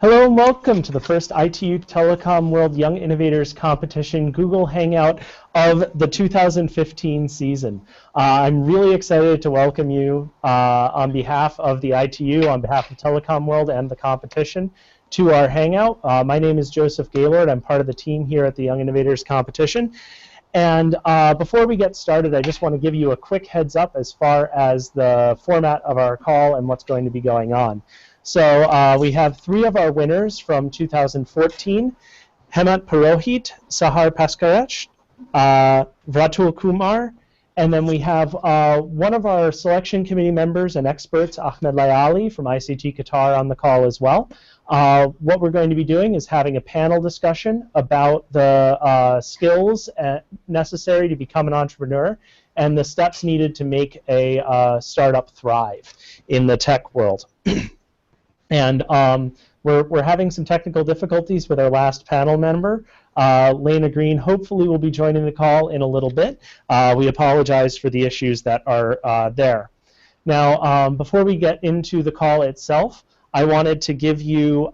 Hello and welcome to the first ITU Telecom World Young Innovators Competition Google Hangout of the 2015 season. I'm really excited to welcome you on behalf of the ITU, on behalf of Telecom World and the competition, to our Hangout. My name is Joseph Gaylord. I'm part of the team here at the Young Innovators Competition. And before we get started, I just want to give you a quick heads up as far as the format of our call and what's going to be going on. So we have three of our winners from 2014, Hemant Purohit, Sahar Paskarech, Vratul Kumar, and then we have one of our selection committee members and experts, Ahmed Layali from ICT Qatar, on the call as well. What we're going to be doing is having a panel discussion about the skills necessary to become an entrepreneur and the steps needed to make a startup thrive in the tech world. And we're having some technical difficulties with our last panel member. Lena Green hopefully will be joining the call in a little bit. We apologize for the issues that are there. Now, before we get into the call itself, I wanted to give you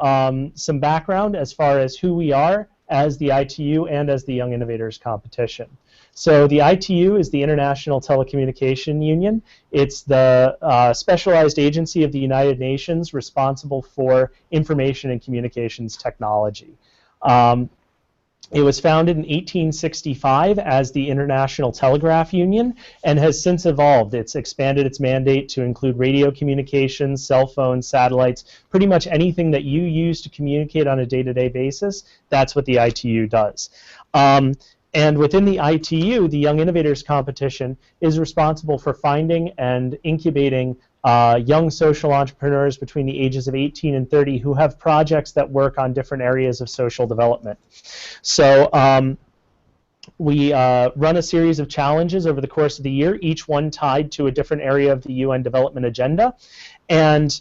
some background as far as who we are as the ITU and as the Young Innovators Competition. So the ITU is the International Telecommunication Union. It's the specialized agency of the United Nations responsible for information and communications technology. It was founded in 1865 as the International Telegraph Union and has since evolved. It's expanded its mandate to include radio communications, cell phones, satellites, pretty much anything that you use to communicate on a day-to-day basis. That's what the ITU does. And within the ITU, the Young Innovators Competition is responsible for finding and incubating young social entrepreneurs between the ages of 18 and 30 who have projects that work on different areas of social development. So we run a series of challenges over the course of the year, each one tied to a different area of the UN Development Agenda. And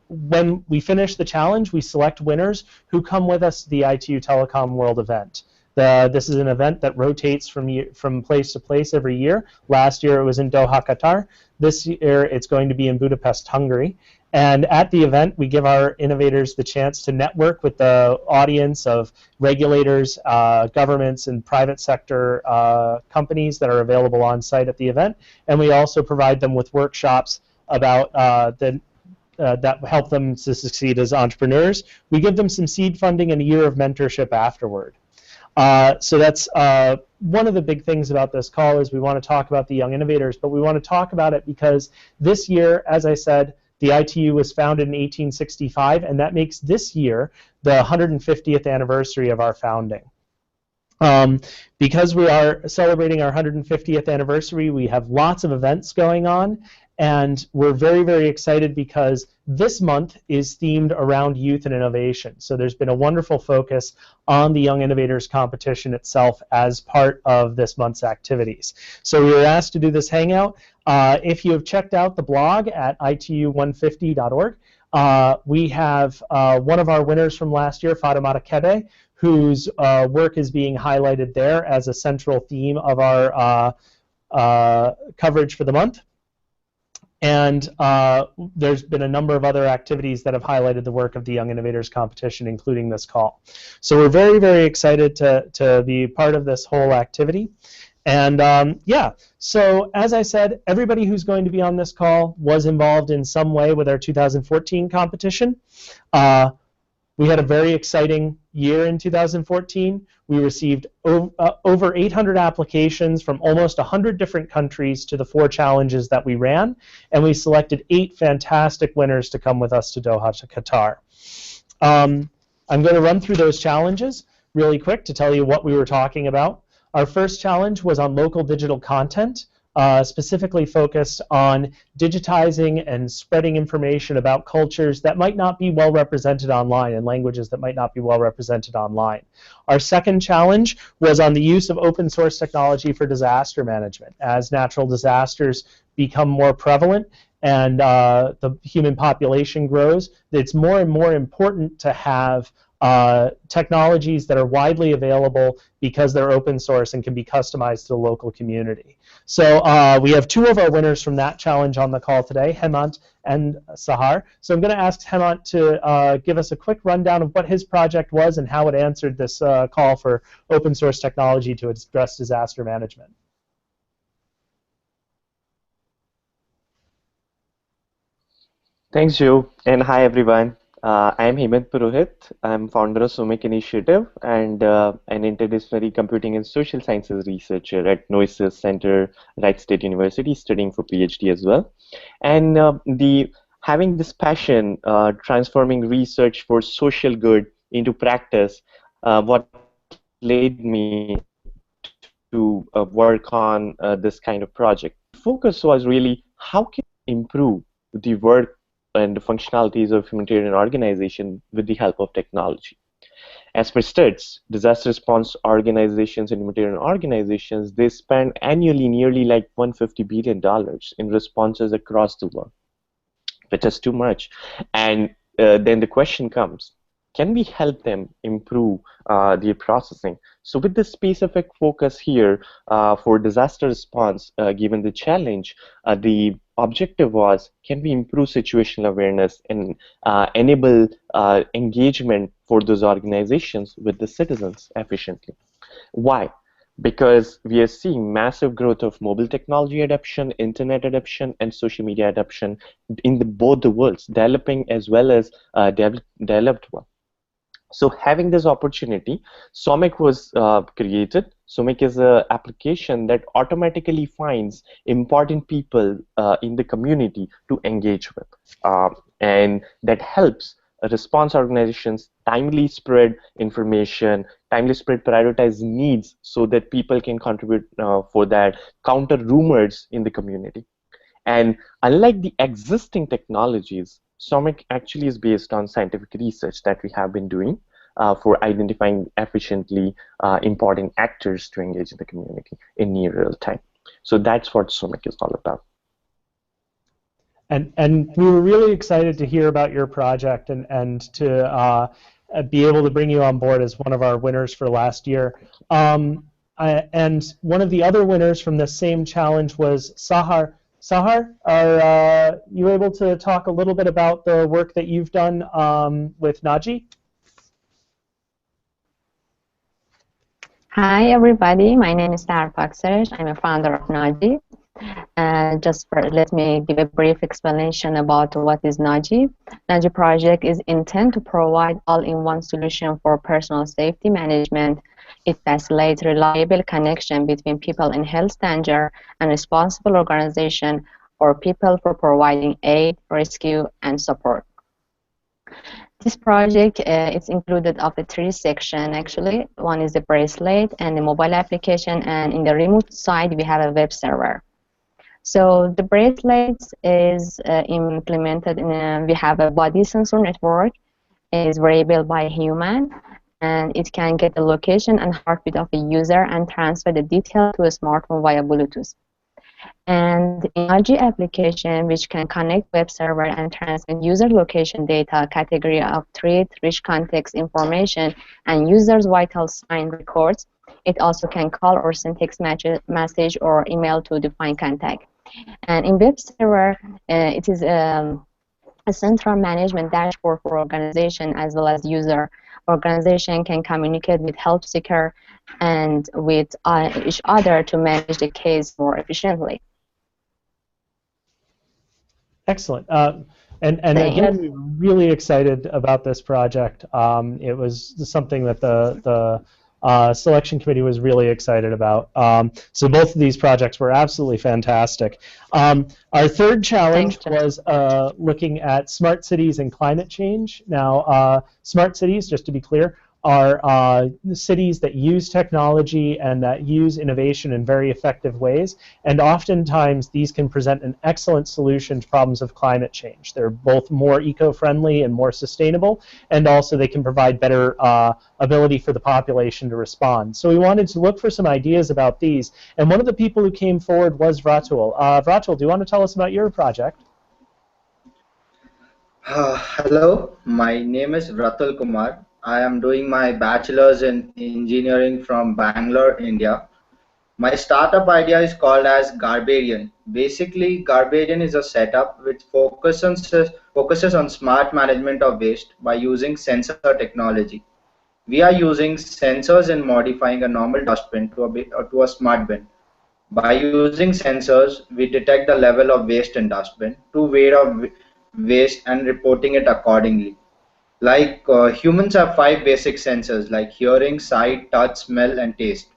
when we finish the challenge, we select winners who come with us to the ITU Telecom World event. This is an event that rotates from place to place every year. Last year it was in Doha, Qatar. This year it's going to be in Budapest, Hungary. And at the event, we give our innovators the chance to network with the audience of regulators, governments, and private sector companies that are available on site at the event. And we also provide them with workshops about that help them to succeed as entrepreneurs. We give them some seed funding and a year of mentorship afterward. So that's one of the big things about this call is we want to talk about the Young Innovators, but we want to talk about it because this year, as I said, the ITU was founded in 1865, and that makes this year the 150th anniversary of our founding. Because we are celebrating our 150th anniversary, we have lots of events going on, and we're very, very excited because this month is themed around youth and innovation. So there's been a wonderful focus on the Young Innovators Competition itself as part of this month's activities. So we were asked to do this hangout. If you have checked out the blog at itu150.org, we have one of our winners from last year, Fatimata Kebe, whose work is being highlighted there as a central theme of our coverage for the month. And there's been a number of other activities that have highlighted the work of the Young Innovators Competition, including this call. So we're very, very excited to be part of this whole activity. And yeah, so as I said, everybody who's going to be on this call was involved in some way with our 2014 competition. We had a very exciting year in 2014. We received over 800 applications from almost 100 different countries to the 4 challenges that we ran, and we selected 8 fantastic winners to come with us to Doha, to Qatar. I'm going to run through those challenges really quick to tell you what we were talking about. Our first challenge was on local digital content, specifically focused on digitizing and spreading information about cultures that might not be well represented online and languages that might not be well represented online. Our second challenge was on the use of open source technology for disaster management. As natural disasters become more prevalent and the human population grows, it's more and more important to have technologies that are widely available because they're open source and can be customized to the local community. So we have 2 of our winners from that challenge on the call today, Hemant and Sahar. So I'm going to ask Hemant to give us a quick rundown of what his project was and how it answered this call for open source technology to address disaster management. Thanks, Joe, and hi everyone. I'm Hemant Purohit. I'm founder of Sumic Initiative and an interdisciplinary computing and social sciences researcher at Noises Center, Wright State University, studying for PhD as well. And the having this passion, transforming research for social good into practice, what led me to work on this kind of project. Focus was really how can we improve the work and the functionalities of humanitarian organization with the help of technology. As per stats, disaster response organizations and humanitarian organizations, they spend annually nearly like $150 billion in responses across the world, which is too much. And then the question comes, can we help them improve their processing? So with this specific focus here for disaster response, given the challenge, the objective was, can we improve situational awareness and enable engagement for those organizations with the citizens efficiently? Why? Because we are seeing massive growth of mobile technology adoption, internet adoption, and social media adoption in both the worlds, developing as well as developed one. So having this opportunity, SOMIC was created. SOMIC is an application that automatically finds important people in the community to engage with. And that helps response organizations timely spread information, timely spread prioritize needs so that people can contribute for that, counter rumors in the community. And unlike the existing technologies, SOMIC actually is based on scientific research that we have been doing for identifying efficiently important actors to engage in the community in near real time. So that's what SOMIC is all about. And we were really excited to hear about your project and to be able to bring you on board as one of our winners for last year. And one of the other winners from the same challenge was Sahar. Sahar, are you able to talk a little bit about the work that you've done with Naji? Hi everybody, my name is Sahar Paksaresh. I'm a founder of Naji. Let me give a brief explanation about what is Naji. Naji project is intended to provide all-in-one solution for personal safety management. It facilitates reliable connection between people in health danger and responsible organization or people for providing aid, rescue, and support. This project is included of the three sections actually. One is the bracelet and the mobile application, and in the remote side we have a web server. So the bracelet is implemented in we have a body sensor network. It is variable by a human, and it can get the location and heartbeat of a user and transfer the detail to a smartphone via Bluetooth. And the Naji application, which can connect web server and transmit user location data, category of threat, rich context information, and users' vital sign records. It also can call or send text message or email to define contact. And in web server, it is a central management dashboard for organization as well as user. Organization can communicate with help seeker and with each other to manage the case more efficiently. Excellent. And again, we were really excited about this project. It was something that the selection committee was really excited about. So both of these projects were absolutely fantastic. Our third challenge was looking at smart cities and climate change. Now, smart cities, just to be clear, are cities that use technology and that use innovation in very effective ways, and oftentimes these can present an excellent solution to problems of climate change. They're both more eco-friendly and more sustainable, and also they can provide better ability for the population to respond. So we wanted to look for some ideas about these, and one of the people who came forward was Vratul. Vratul, do you want to tell us about your project? Hello, my name is Vratul Kumar. I am doing my bachelor's in engineering from Bangalore, India. My startup idea is called as Garbarian. Basically, Garbarian is a setup which focuses on smart management of waste by using sensor technology. We are using sensors in modifying a normal dustbin to a smart bin. By using sensors, we detect the level of waste in dustbin, to weight of waste, and reporting it accordingly. Like humans have five basic sensors like hearing, sight, touch, smell, and taste,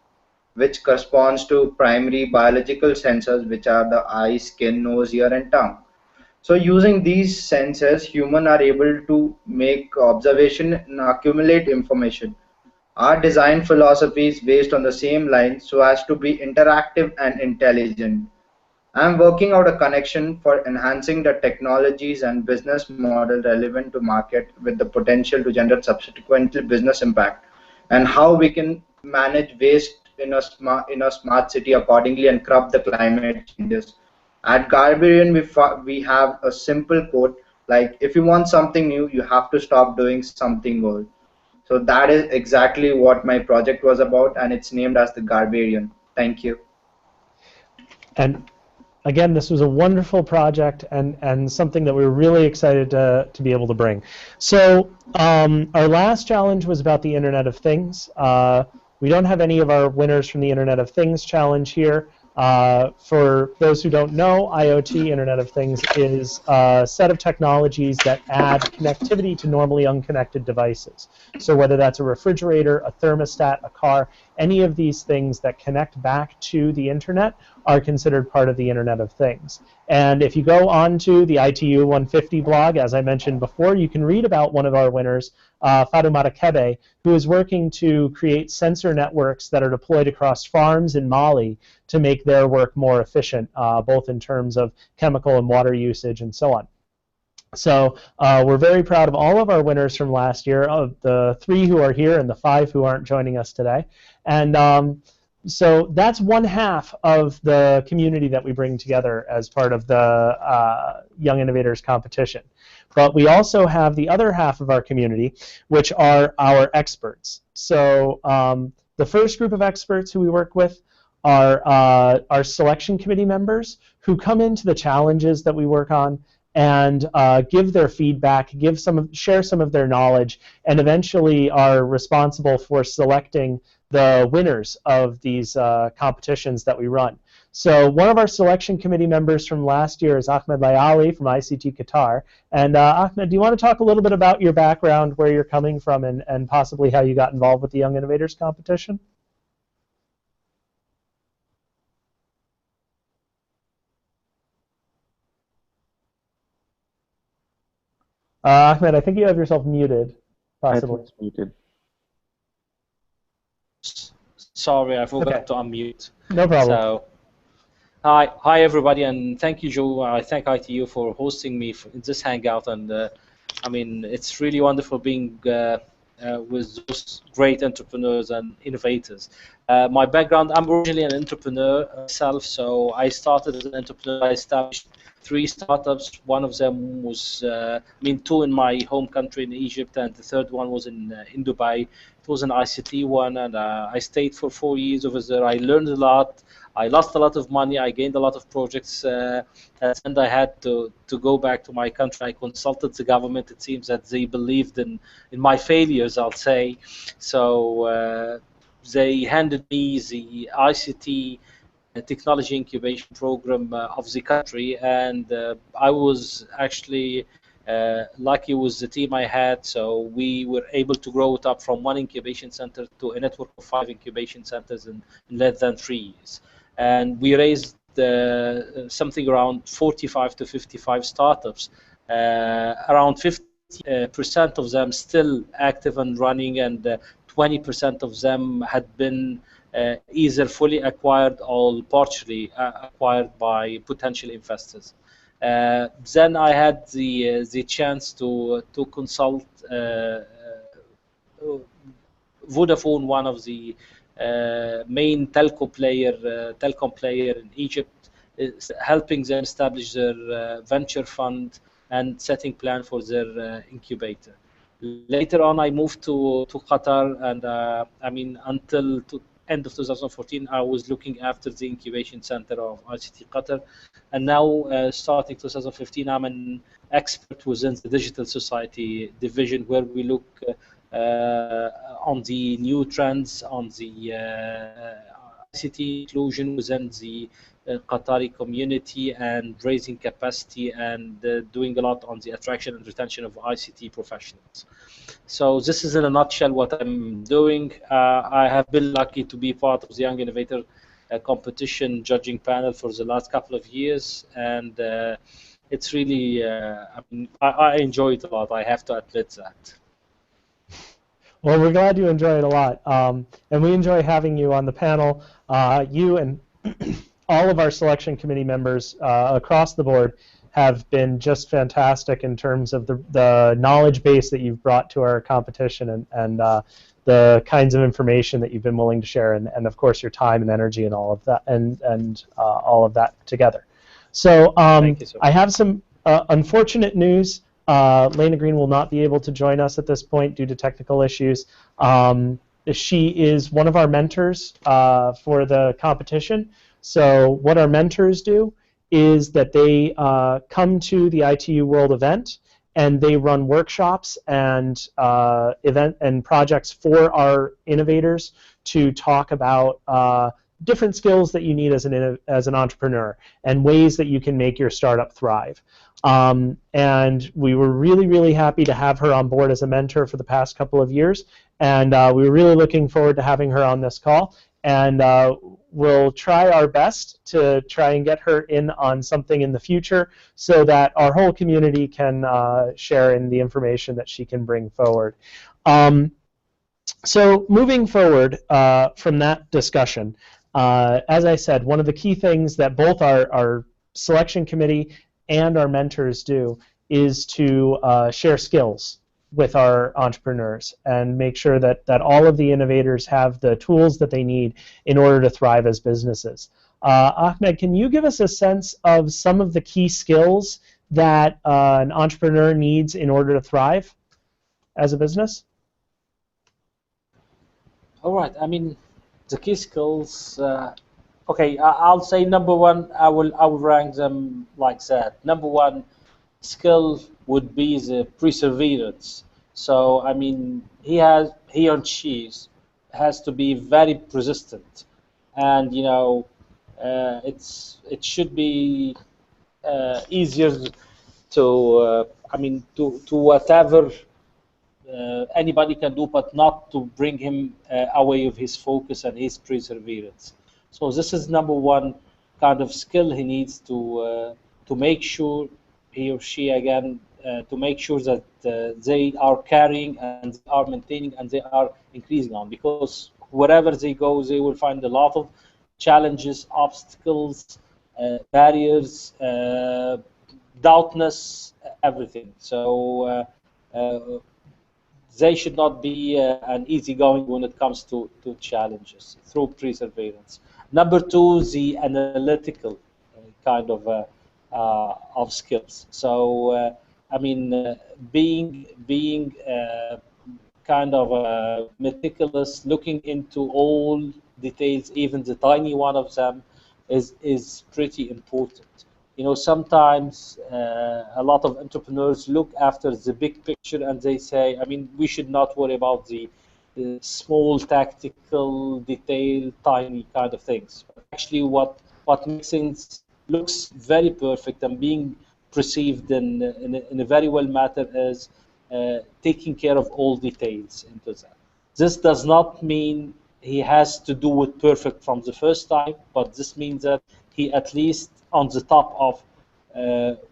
which corresponds to primary biological sensors, which are the eye, skin, nose, ear, and tongue. So using these sensors, humans are able to make observation and accumulate information. Our design philosophy is based on the same lines so as to be interactive and intelligent. I'm working out a connection for enhancing the technologies and business model relevant to market with the potential to generate subsequently business impact, and how we can manage waste in a smart city accordingly and curb the climate changes. At Garbarian, we have a simple quote like, if you want something new, you have to stop doing something old. So that is exactly what my project was about, and it's named as the Garbarian. Thank you. And again, this was a wonderful project and something that we were really excited to be able to bring. So our last challenge was about the Internet of Things. We don't have any of our winners from the Internet of Things challenge here. For those who don't know, IoT, Internet of Things, is a set of technologies that add connectivity to normally unconnected devices. So whether that's a refrigerator, a thermostat, a car, any of these things that connect back to the Internet are considered part of the Internet of Things. And if you go onto the ITU 150 blog, as I mentioned before, you can read about one of our winners, Fatoumata Kebe, who is working to create sensor networks that are deployed across farms in Mali to make their work more efficient, both in terms of chemical and water usage and so on. So we're very proud of all of our winners from last year, of the 3 who are here and the 5 who aren't joining us today. And so that's one half of the community that we bring together as part of the Young Innovators competition. But we also have the other half of our community, which are our experts. So the first group of experts who we work with are our selection committee members who come into the challenges that we work on and give their feedback, share some of their knowledge, and eventually are responsible for selecting the winners of these competitions that we run. So one of our selection committee members from last year is Ahmed Layali from ICT Qatar. And Ahmed, do you want to talk a little bit about your background, where you're coming from, and possibly how you got involved with the Young Innovators competition? Ahmed, I think you have yourself muted, I think possibly. it's muted. Sorry, I forgot Okay. to unmute. No problem. So, hi everybody, and thank you, Joe. I thank ITU for hosting me in this hangout, and I mean it's really wonderful being with those great entrepreneurs and innovators. My background: I'm originally an entrepreneur myself, so I started as an entrepreneur. I established 3 startups. One of them was, I mean, 2 in my home country in Egypt, and the third one was in Dubai. It was an ICT one, and I stayed for 4 years over there. I learned a lot. I lost a lot of money. I gained a lot of projects, and I had to go back to my country. I consulted the government. It seems that they believed in my failures, I'll say. So they handed me the ICT technology incubation program of the country, and I was actually lucky with the team I had, so we were able to grow it up from 1 incubation center to a network of 5 incubation centers in less than 3 years. And we raised something around 45 to 55 startups, around 50% of them still active and running, and 20% of them had been either fully acquired or partially acquired by potential investors. Then I had the chance to consult Vodafone, one of the main telecom player in Egypt, is helping them establish their venture fund and setting plan for their incubator. Later on, I moved to Qatar, and I mean until end of 2014, I was looking after the incubation center of ICT Qatar, and now starting 2015, I'm an expert within the digital society division, where we look on the new trends, on the ICT inclusion within the Qatari community, and raising capacity, and doing a lot on the attraction and retention of ICT professionals. So this is in a nutshell what I'm doing. I have been lucky to be part of the Young Innovator competition judging panel for the last couple of years, and it's really, I enjoy it a lot. I have to admit that. Well, we're glad you enjoy it a lot, and we enjoy having you on the panel. You and all of our selection committee members across the board have been just fantastic in terms of the knowledge base that you've brought to our competition, and the kinds of information that you've been willing to share, and of course your time and energy and all of that, and all of that together. So Thank you so much. I have some unfortunate news. Lena Green will not be able to join us at this point due to technical issues. She is one of our mentors for the competition. So what our mentors do is that they come to the ITU World event, and they run workshops and projects for our innovators to talk about different skills that you need as an entrepreneur, and ways that you can make your startup thrive. And we were really, really happy to have her on board as a mentor for the past couple of years, and we were really looking forward to having her on this call. And we'll try our best to try and get her in on something in the future, so that our whole community can share in the information that she can bring forward. So moving forward from that discussion, as I said, one of the key things that both our selection committee and our mentors do is to share skills with our entrepreneurs and make sure that all of the innovators have the tools that they need in order to thrive as businesses. Ahmed, can you give us a sense of some of the key skills that an entrepreneur needs in order to thrive as a business? All right. I mean, the key skills. Okay, I'll say number one. I will rank them like that. Number one skill would be the perseverance. So I mean, he or she has to be very persistent, and you know, it should be easier to to whatever anybody can do, but not to bring him away of his focus and his perseverance. So this is number one kind of skill he needs to make sure he or she again to make sure that they are carrying and they are maintaining and they are increasing on, because wherever they go they will find a lot of challenges, obstacles, barriers, doubtness, everything. So they should not be an easygoing when it comes to challenges through perseverance. Number two, the analytical kind of skills. So I mean, being kind of meticulous, looking into all details, even the tiny one of them, is pretty important. You know, sometimes a lot of entrepreneurs look after the big picture and they say, I mean, we should not worry about the small tactical detail, tiny kind of things. But actually, what makes things looks very perfect and being perceived in a very well matter is taking care of all details into that. This does not mean he has to do it perfect from the first time, but this means that he at least on the top of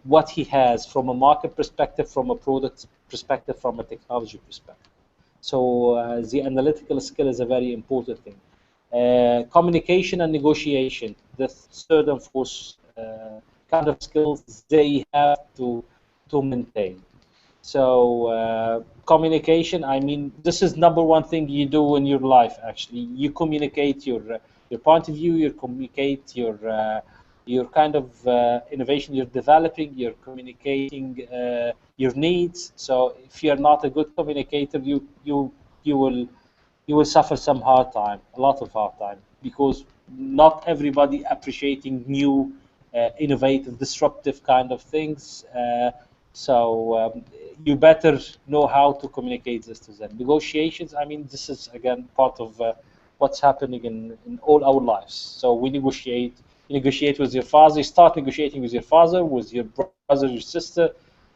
what he has from a market perspective, from a product perspective, from a technology perspective. So the analytical skill is a very important thing. Communication and negotiation, the third and fourth kind of skills they have to maintain. So communication, I mean, this is number one thing you do in your life. Actually, you communicate your point of view, you communicate your kind of innovation you're developing, you're communicating your needs. So if you're not a good communicator, you will you will suffer some hard time, a lot of hard time, because not everybody appreciating new, innovative, disruptive kind of things. So you better know how to communicate this to them. Negotiations, I mean, this is again part of what's happening in all our lives. So we negotiate. You negotiate with your father. You start negotiating with your father, with your brother, your sister,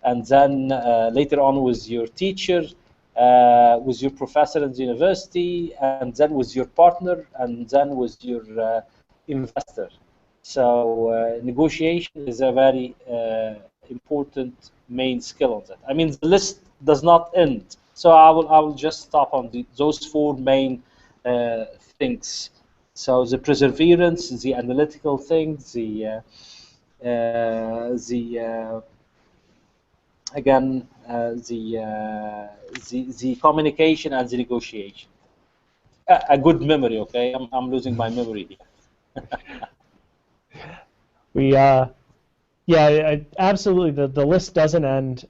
and then later on with your teacher, with your professor in the university, and then with your partner, and then with your investor. So negotiation is a very important main skill on that. I mean, the list does not end. So I will just stop on those four main things. So the perseverance, the analytical things, the again the communication and the negotiation. A good memory. Okay, I'm losing my memory here. Yeah, absolutely. The list doesn't end.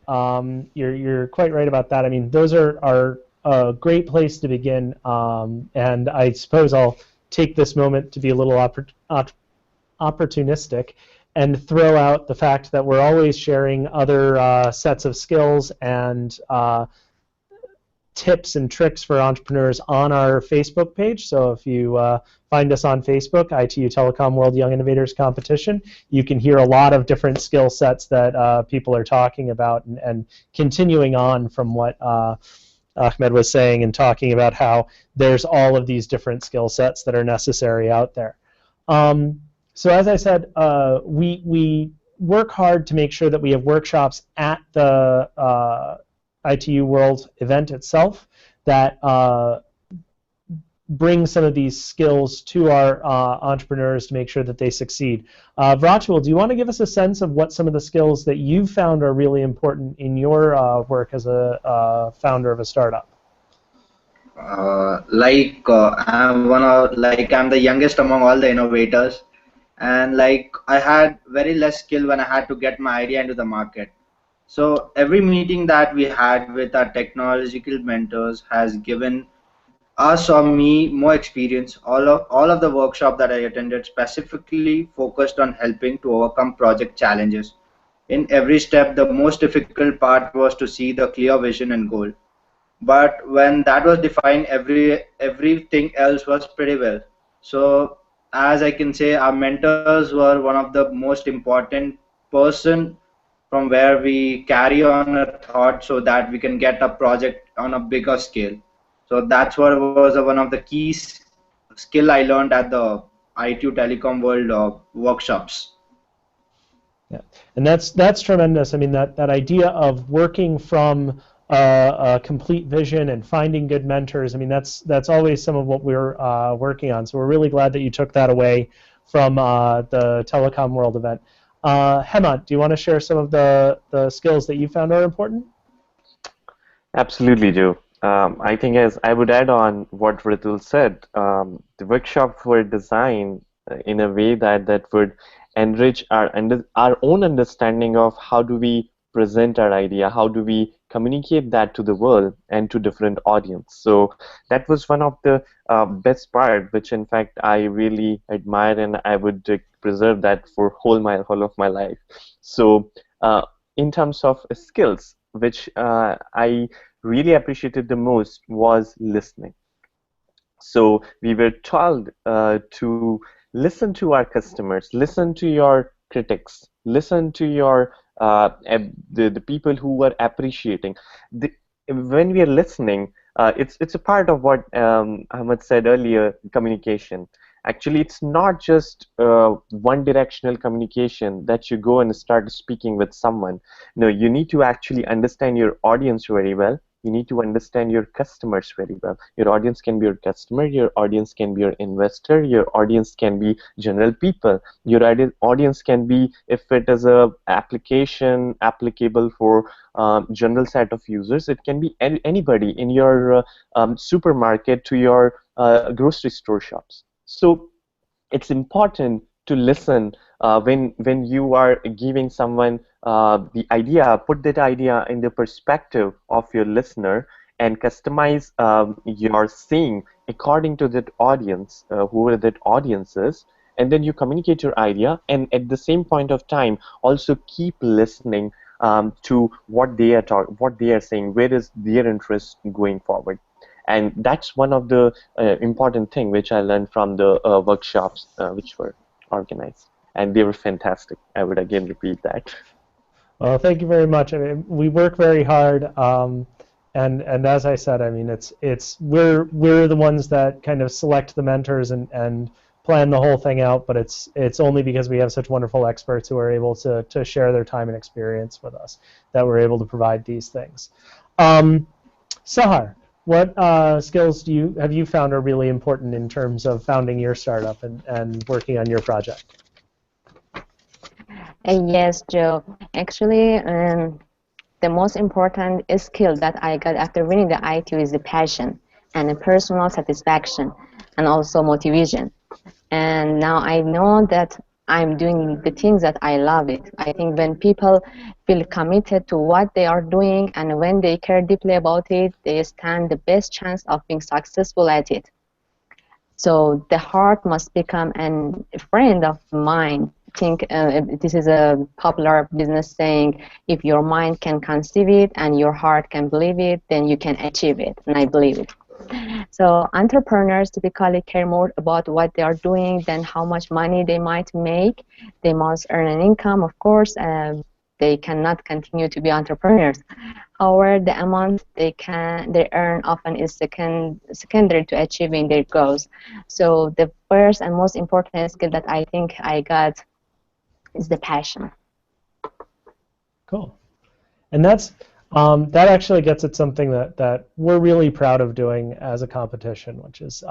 You're quite right about that. I mean, those are a great place to begin. And I suppose I'll take this moment to be a little opportunistic and throw out the fact that we're always sharing other sets of skills and tips and tricks for entrepreneurs on our Facebook page. So if you find us on Facebook, ITU Telecom World Young Innovators Competition, you can hear a lot of different skill sets that people are talking about, and continuing on from what Ahmed was saying and talking about how there's all of these different skill sets that are necessary out there. So as I said, we work hard to make sure that we have workshops at the ITU World event itself that bring some of these skills to our entrepreneurs to make sure that they succeed. Vrachul, do you want to give us a sense of what some of the skills that you've found are really important in your work as a founder of a startup? I'm the youngest among all the innovators, and like I had very less skill when I had to get my idea into the market. So every meeting that we had with our technological mentors has given us or me more experience. All of the workshop that I attended specifically focused on helping to overcome project challenges. In every step, the most difficult part was to see the clear vision and goal. But when that was defined, everything else was pretty well. So as I can say, our mentors were one of the most important person from where we carry on a thought so that we can get a project on a bigger scale. So that's what was one of the keys skill I learned at the ITU Telecom World workshops. Yeah, and that's tremendous. I mean, that idea of working from a complete vision and finding good mentors. I mean, that's always some of what we're working on. So we're really glad that you took that away from the Telecom World event. Hemant, do you want to share some of the skills that you found are important? Absolutely, Joe. I think as I would add on what Ritul said, the workshops were designed in a way that would enrich our own understanding of how do we present our idea, how do we communicate that to the world and to different audience. So that was one of the best part, which in fact I really admire, and I would preserve that for whole of my life. So in terms of skills, which I really appreciated the most was listening. So we were told to listen to our customers, listen to your critics, listen to your the people who were appreciating. When we are listening, it's a part of what Ahmed said earlier, communication. Actually, it's not just one-directional communication that you go and start speaking with someone. No, you need to actually understand your audience very well. You need to understand your customers very well. Your audience can be your customer, your audience can be your investor, your audience can be general people. Your audience can be, if it is a application applicable for general set of users, it can be anybody in your supermarket to your grocery store shops. So it's important to listen when you are giving someone the idea, put that idea in the perspective of your listener, and customize your saying according to that audience, whoever that audience is, and then you communicate your idea, and at the same point of time also keep listening to what they are what they are saying, where is their interest going forward. And that's one of the important thing which I learned from the workshops which were organized, and they were fantastic. I would again repeat that. Well, thank you very much. I mean, we work very hard, and as I said, I mean, we're the ones that kind of select the mentors and plan the whole thing out. But it's only because we have such wonderful experts who are able to share their time and experience with us that we're able to provide these things. Sahar, what skills have you found are really important in terms of founding your startup and working on your project? Yes, Joe. Actually, the most important skill that I got after winning the ITU is the passion and the personal satisfaction and also motivation. And now I know that I'm doing the things that I love it. I think when people feel committed to what they are doing and when they care deeply about it, they stand the best chance of being successful at it. So the heart must become a friend of mine. I think this is a popular business saying, if your mind can conceive it and your heart can believe it, then you can achieve it, and I believe it. So entrepreneurs typically care more about what they are doing than how much money they might make. They must earn an income, of course. They cannot continue to be entrepreneurs. However, the amount they earn often is secondary to achieving their goals. So the first and most important skill that I think I got is the passion. Cool. And that actually gets at something that we're really proud of doing as a competition, which is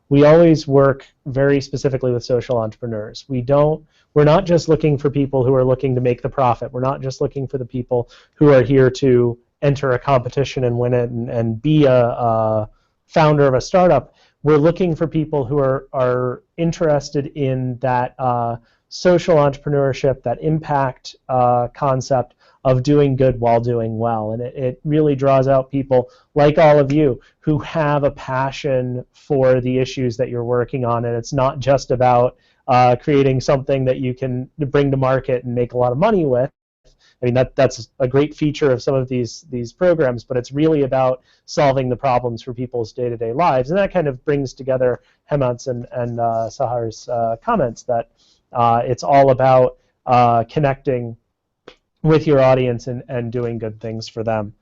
we always work very specifically with social entrepreneurs. We're not just looking for people who are looking to make the profit. We're not just looking for the people who are here to enter a competition and win it and be a founder of a startup. We're looking for people who are interested in that social entrepreneurship, that impact concept of doing good while doing well. And it really draws out people like all of you who have a passion for the issues that you're working on. And it's not just about creating something that you can bring to market and make a lot of money with. I mean, that's a great feature of some of these programs, but it's really about solving the problems for people's day-to-day lives. And that kind of brings together Hemant's and Sahar's comments that it's all about connecting with your audience and doing good things for them.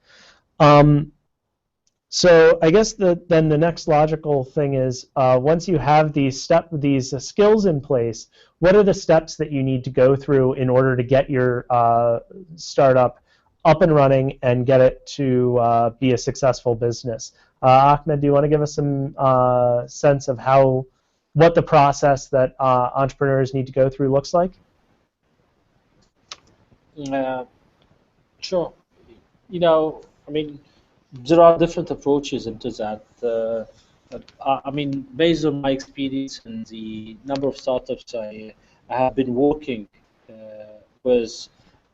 So I guess then the next logical thing is once you have these skills in place, what are the steps that you need to go through in order to get your startup up and running and get it to be a successful business? Ahmed, do you want to give us some sense of what the process that entrepreneurs need to go through looks like? Sure. I mean, there are different approaches into that. I mean, based on my experience and the number of startups I have been working with,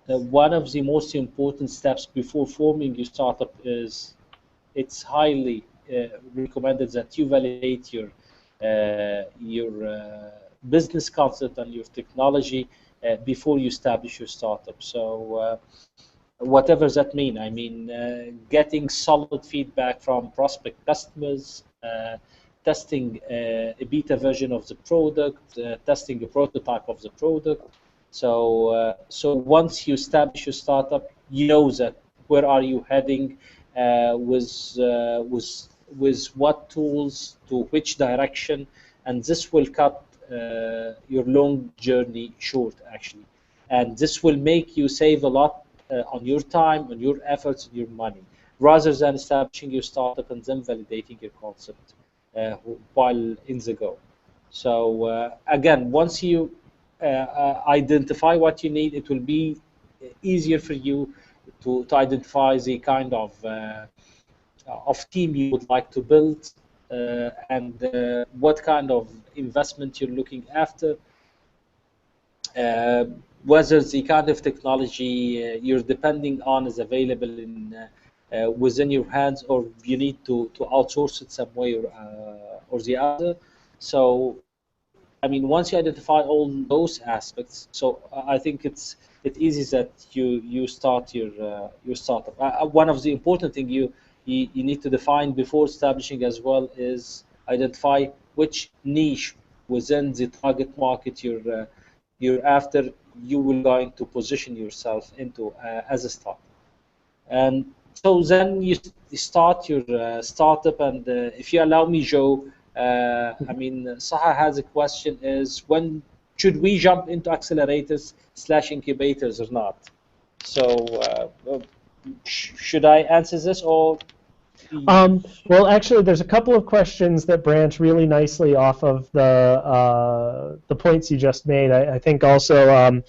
one of the most important steps before forming your startup is it's highly recommended that you validate your business concept and your technology before you establish your startup. So whatever that mean, I mean getting solid feedback from prospect customers, testing a beta version of the product, testing a prototype of the product. So once you establish your startup, you know that where are you heading, with what tools to which direction, and this will cut your long journey short, actually, and this will make you save a lot on your time, on your efforts, and your money, rather than establishing your startup and then validating your concept while in the go. So again, once you identify what you need, it will be easier for you to identify the kind of team you would like to build and what kind of investment you're looking after, whether the kind of technology you're depending on is available within your hands, or you need to outsource it some way or the other. So I mean, once you identify all those aspects, so I think it's easy that you start your startup. One of the important thing you need to define before establishing as well is identify which niche within the target market you're after, you will going to position yourself into as a startup. And so then you start your startup, and if you allow me, Joe, I mean, Saha has a question: is when should we jump into accelerators slash incubators or not? So, should I answer this or? Well, actually, there's a couple of questions that branch really nicely off of the points you just made. I think also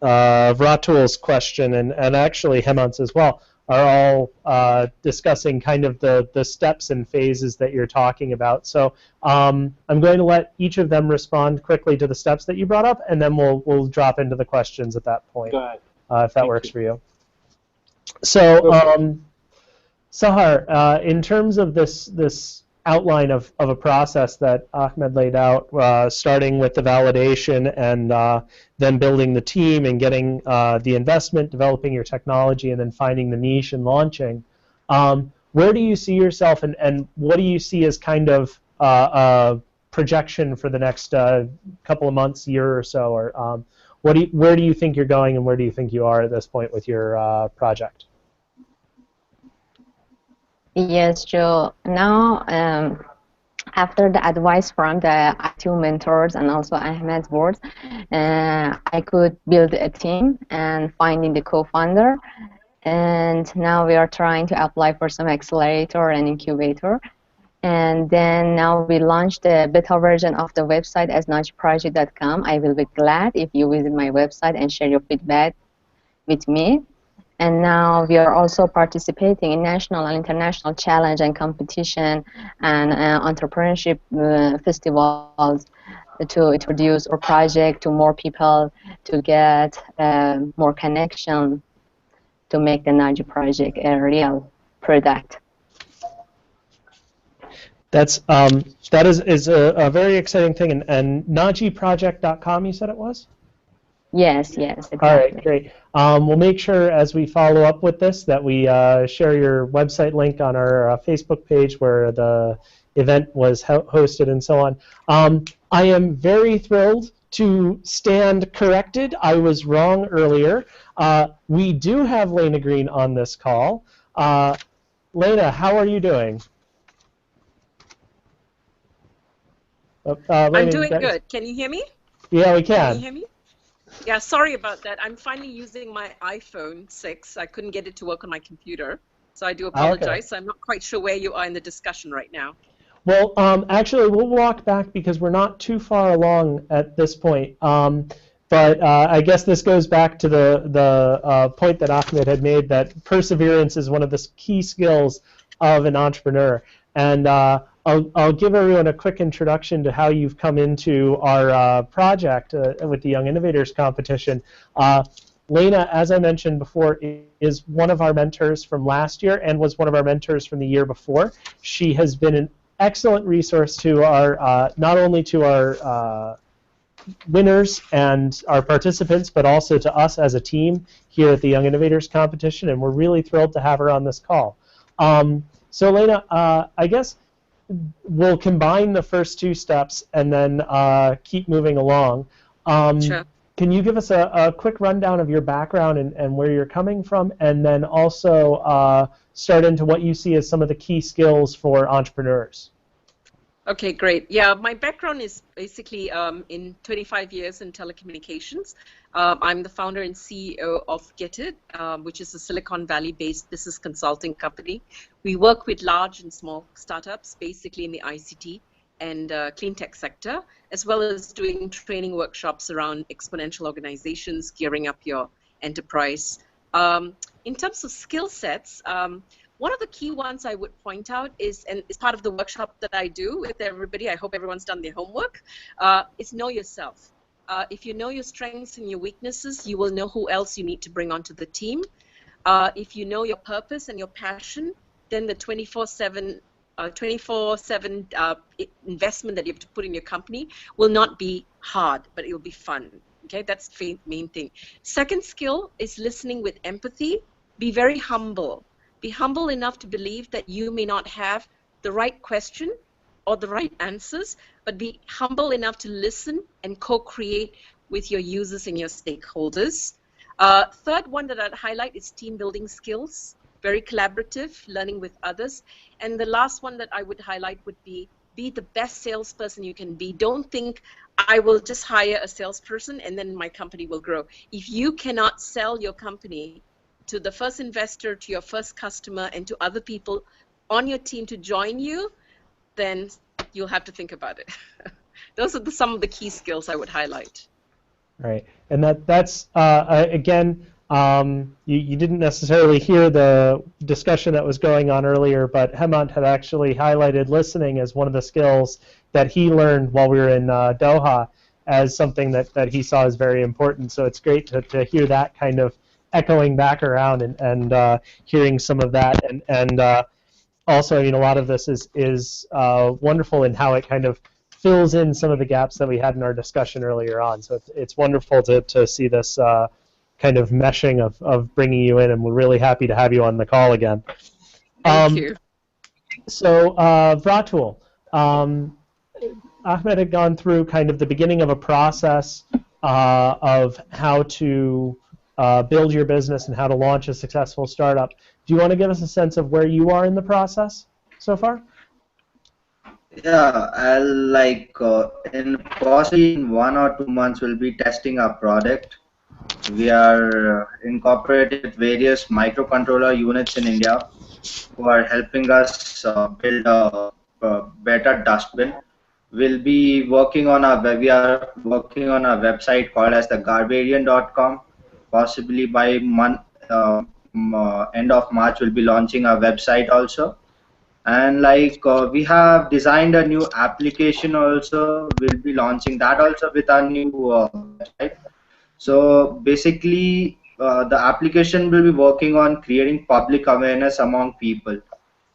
Ratul's question and actually Hemant's as well are all discussing kind of the steps and phases that you're talking about. So I'm going to let each of them respond quickly to the steps that you brought up, and then we'll drop into the questions at that point, Go ahead. if that works for you. So. Sahar, in terms of this outline of a process that Ahmed laid out, starting with the validation and then building the team and getting the investment, developing your technology, and then finding the niche and launching, where do you see yourself, and what do you see as kind of a projection for the next couple of months, year or so? Or where do you think you're going, and where do you think you are at this point with your project? Yes, Joe. Now, after the advice from the ITU mentors and also Ahmed's words, I could build a team and finding the co-founder. And now we are trying to apply for some accelerator and incubator. And then now we launched the beta version of the website as najiproject.com. I will be glad if you visit my website and share your feedback with me. And now we are also participating in national and international challenge and competition and entrepreneurship festivals to introduce our project to more people, to get more connection, to make the Naji project a real product. That is a very exciting thing. And najiproject.com, you said it was? Yes, exactly. All right, great. We'll make sure as we follow up with this that we share your website link on our Facebook page where the event was hosted and so on. I am very thrilled to stand corrected. I was wrong earlier. We do have Lena Green on this call. Lena, how are you doing? Lena, I'm doing good. Can you hear me? Yeah, we can. Can you hear me? Yeah, sorry about that. I'm finally using my iPhone 6. I couldn't get it to work on my computer, so I do apologize. Okay. I'm not quite sure where you are in the discussion right now. Well, actually, we'll walk back because we're not too far along at this point. But I guess this goes back to the point that Ahmed had made, that perseverance is one of the key skills of an entrepreneur. And I'll give everyone a quick introduction to how you've come into our project with the Young Innovators competition. Lena, as I mentioned before, is one of our mentors from last year and was one of our mentors from the year before. She has been an excellent resource to our, not only to our winners and our participants, but also to us as a team here at the Young Innovators competition, and we're really thrilled to have her on this call. So Lena, I guess we'll combine the first two steps and then keep moving along. Sure. Can you give us a quick rundown of your background and where you're coming from, and then also start into what you see as some of the key skills for entrepreneurs? Okay, great. Yeah, my background is basically in 25 years in telecommunications. I'm the founder and CEO of Get It, which is a Silicon Valley-based business consulting company. We work with large and small startups, basically in the ICT and clean tech sector, as well as doing training workshops around exponential organizations, gearing up your enterprise. In terms of skill sets, one of the key ones I would point out is, and it's part of the workshop that I do with everybody, I hope everyone's done their homework, is know yourself. If you know your strengths and your weaknesses, you will know who else you need to bring onto the team. if you know your purpose and your passion, then the 24/7 investment that you have to put in your company will not be hard, but it will be fun. Okay, that's the main thing. Second skill is listening with empathy. Be very humble. Be humble enough to believe that you may not have the right question or the right answers, but be humble enough to listen and co-create with your users and your stakeholders. Third one that I'd highlight is team building skills, very collaborative, learning with others. And the last one that I would highlight would be the best salesperson you can be. Don't think I will just hire a salesperson and then my company will grow. If you cannot sell your company to the first investor, to your first customer, and to other people on your team to join you, then you'll have to think about it. Those are some of the key skills I would highlight. Right, and that's again, you didn't necessarily hear the discussion that was going on earlier, but Hemant had actually highlighted listening as one of the skills that he learned while we were in Doha as something that he saw as very important. So it's great to hear that kind of echoing back around and hearing some of that, and also, I mean, a lot of this is wonderful in how it kind of fills in some of the gaps that we had in our discussion earlier on. So it's wonderful to see this kind of meshing of bringing you in, and we're really happy to have you on the call again. Thank you. So, Vratul, Ahmed had gone through kind of the beginning of a process of how to build your business and how to launch a successful startup. Do you want to give us a sense of where you are in the process so far? Yeah, I'll in possibly in 1 or 2 months we'll be testing our product. We are incorporated with various microcontroller units in India who are helping us build a better dustbin. We are working on a website called as the garbarian.com. Possibly by end of March we'll be launching our website also. And we have designed a new application also. We'll be launching that also with our new website. So basically, the application will be working on creating public awareness among people,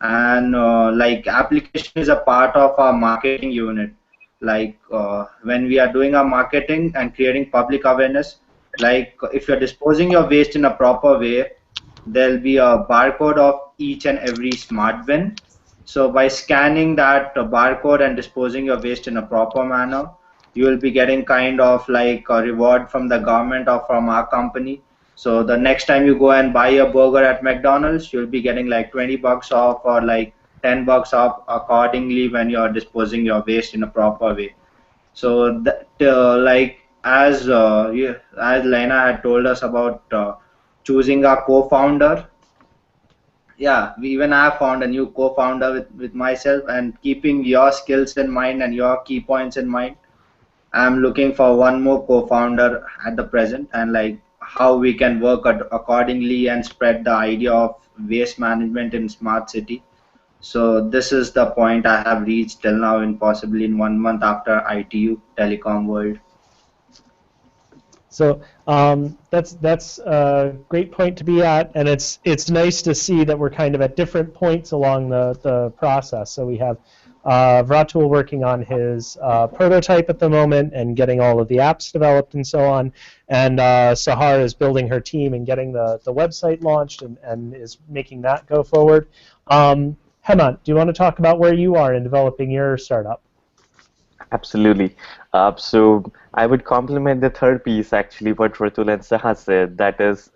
and application is a part of our marketing unit. When we are doing our marketing and creating public awareness, if you're disposing your waste in a proper way, there'll be a barcode of each and every smart bin. So by scanning that barcode and disposing your waste in a proper manner, you will be getting kind of like a reward from the government or from our company. So the next time you go and buy a burger at McDonald's, you'll be getting like 20 bucks off or like 10 bucks off accordingly when you're disposing your waste in a proper way. So that as Lena had told us about choosing a co-founder, yeah, we even I have found a new co-founder with myself, and keeping your skills in mind and your key points in mind, I'm looking for one more co-founder at the present, and how we can work accordingly and spread the idea of waste management in smart city. So this is the point I have reached till now, in possibly in 1 month after ITU Telecom World. So that's a great point to be at, and it's nice to see that we're kind of at different points along the process. So we have Vratul working on his prototype at the moment and getting all of the apps developed and so on, and Sahar is building her team and getting the website launched and is making that go forward. Hemant, do you want to talk about where you are in developing your startup? Absolutely. So I would complement the third piece, actually, what Ratul and Saha said, that is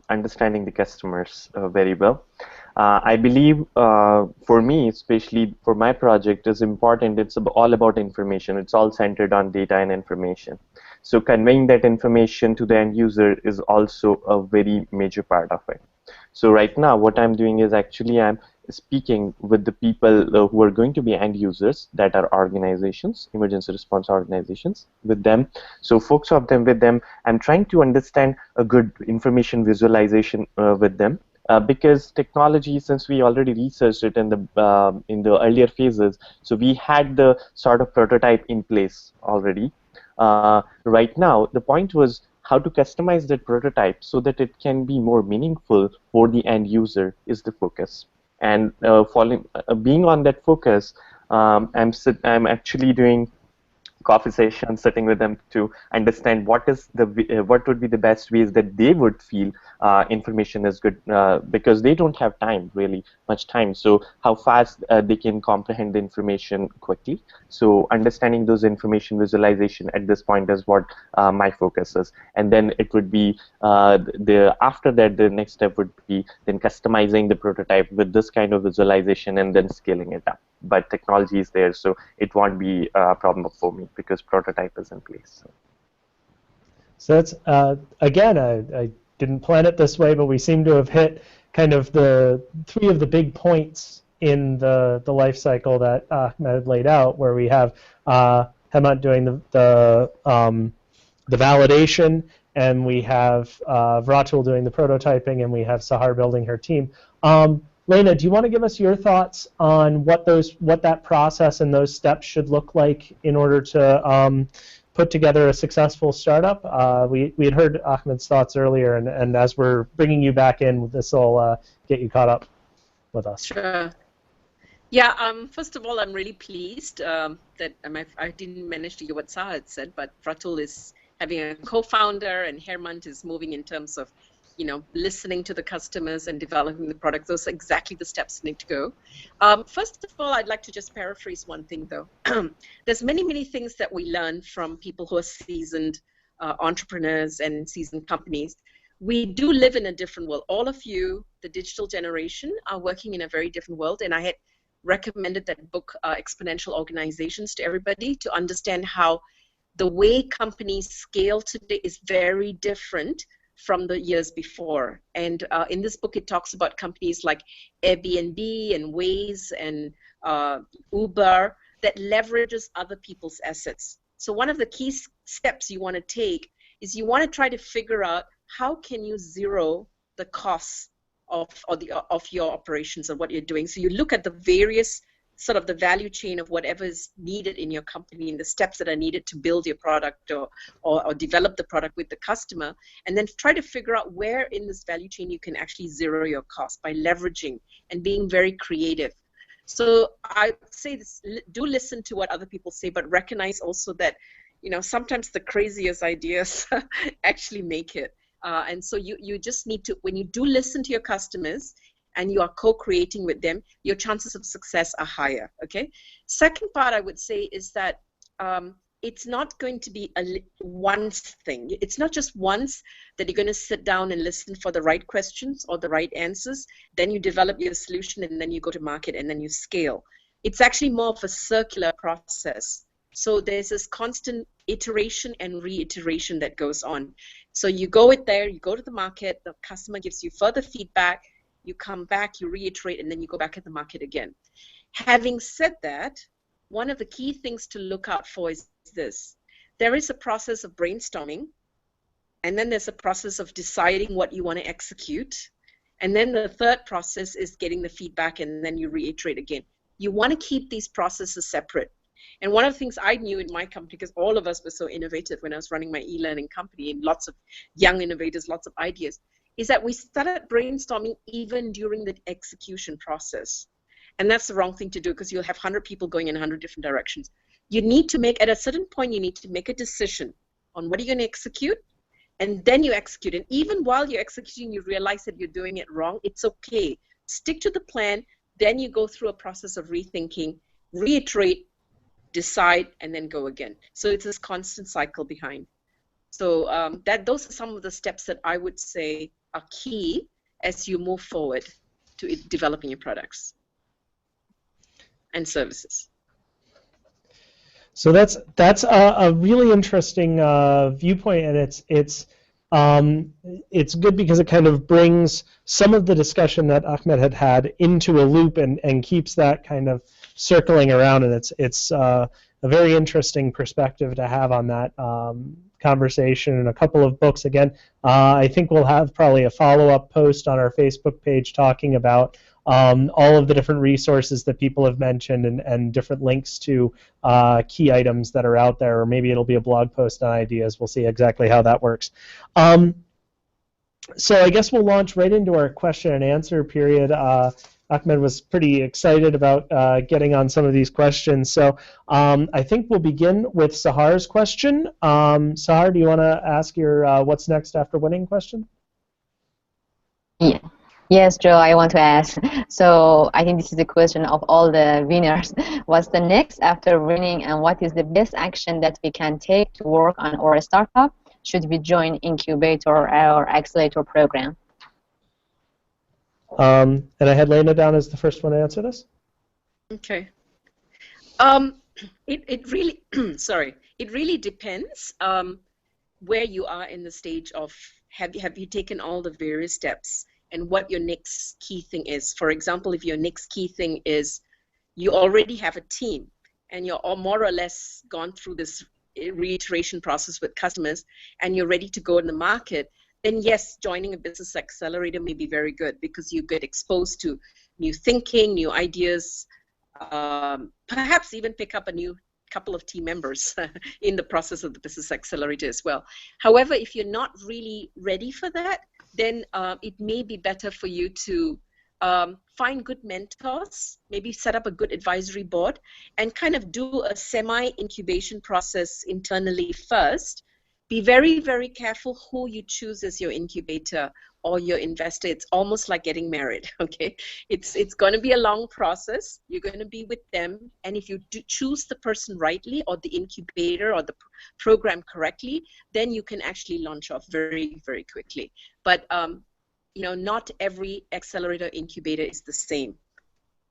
understanding the customers very well. I believe for me, especially for my project, is important. It's all about information. It's all centered on data and information. So conveying that information to the end user is also a very major part of it. So right now, what I'm doing is actually I'm speaking with the people who are going to be end users, that are organizations, emergency response organizations, with them. So folks of them with them, I'm trying to understand a good information visualization with them. Because technology, since we already researched it in the earlier phases, so we had the sort of prototype in place already. Right now, the point was how to customize that prototype so that it can be more meaningful for the end user is the focus. And being on that focus, I'm actually doing coffee session, sitting with them to understand what would be the best ways that they would feel information is good, because they don't have time, really much time. So how fast they can comprehend the information quickly. So understanding those information visualization at this point is what my focus is. And then it would be after that, the next step would be then customizing the prototype with this kind of visualization and then scaling it up. But technology is there, so it won't be a problem for me because prototype is in place. So that's, again, I didn't plan it this way, but we seem to have hit kind of the three of the big points in the life cycle that Ahmed laid out, where we have Hemant doing the validation, and we have Vratul doing the prototyping, and we have Sahar building her team. Lena, do you want to give us your thoughts on what that process and those steps should look like in order to put together a successful startup? We had heard Ahmed's thoughts earlier, and as we're bringing you back in, this will get you caught up with us. Sure. Yeah, first of all, I'm really pleased that I didn't manage to hear what Sahar had said, but Vratul is having a co-founder and Hemant is moving in terms of listening to the customers and developing the product. Those are exactly the steps that need to go. First of all, I'd like to just paraphrase one thing, though. There's many things that we learn from people who are seasoned entrepreneurs and seasoned companies. We do live in a different world. All of you, the digital generation, are working in a very different world, and I had recommended that book, Exponential Organizations, to everybody to understand how the way companies scale today is very different from the years before. And in this book, it talks about companies like Airbnb and Waze and Uber that leverages other people's assets. So one of the key steps you want to take is you want to try to figure out how can you zero the costs of your operations and what you're doing. So you look at the various sort of the value chain of whatever is needed in your company and the steps that are needed to build your product or develop the product with the customer, and then try to figure out where in this value chain you can actually zero your cost by leveraging and being very creative. So I say this, do listen to what other people say, but recognize also that sometimes the craziest ideas actually make it. And so you just need to, when you do listen to your customers and you are co-creating with them, your chances of success are higher, okay? Second part I would say is that it's not going to be a once thing. It's not just once that you're going to sit down and listen for the right questions or the right answers, then you develop your solution and then you go to market and then you scale. It's actually more of a circular process. So there's this constant iteration and reiteration that goes on. So you go there, you go to the market, the customer gives you further feedback, you come back, you reiterate, and then you go back at the market again. Having said that, one of the key things to look out for is this. There is a process of brainstorming, and then there's a process of deciding what you want to execute, and then the third process is getting the feedback, and then you reiterate again. You want to keep these processes separate. And one of the things I knew in my company, because all of us were so innovative when I was running my e-learning company and lots of young innovators, lots of ideas, is that we started brainstorming even during the execution process. And that's the wrong thing to do because you'll have 100 people going in 100 different directions. You need to make, at a certain point, you need to make a decision on what are you going to execute, and then you execute. And even while you're executing, you realize that you're doing it wrong. It's okay. Stick to the plan. Then you go through a process of rethinking, reiterate, decide, and then go again. So it's this constant cycle behind. So those are some of the steps that I would say are key as you move forward to developing your products and services. So that's a really interesting viewpoint, and it's good because it kind of brings some of the discussion that Ahmed had into a loop and keeps that kind of circling around, and it's a very interesting perspective to have on that conversation and a couple of books. Again, I think we'll have probably a follow-up post on our Facebook page talking about all of the different resources that people have mentioned and different links to key items that are out there, or maybe it'll be a blog post on ideas. We'll see exactly how that works. So I guess we'll launch right into our question and answer period. Ahmed was pretty excited about getting on some of these questions. So I think we'll begin with Sahar's question. Sahar, do you want to ask your what's next after winning question? Yeah. Yes, Joe, I want to ask. So I think this is the question of all the winners. What's the next after winning, and what is the best action that we can take to work on our startup? Should we join incubator or accelerator program? And I had Lena down as the first one to answer this. Okay. It really sorry. It really depends where you are in the stage of have you taken all the various steps and what your next key thing is. For example, if your next key thing is you already have a team and you're all more or less gone through this reiteration process with customers and you're ready to go in the market, then yes, joining a business accelerator may be very good because you get exposed to new thinking, new ideas, perhaps even pick up a new couple of team members in the process of the business accelerator as well. However, if you're not really ready for that, then it may be better for you to find good mentors, maybe set up a good advisory board, and kind of do a semi-incubation process internally first. Be very, very careful who you choose as your incubator or your investor. It's almost like getting married, okay? It's going to be a long process. You're going to be with them, and if you do choose the person rightly or the incubator or the program correctly, then you can actually launch off very, very quickly. But you know, not every accelerator incubator is the same.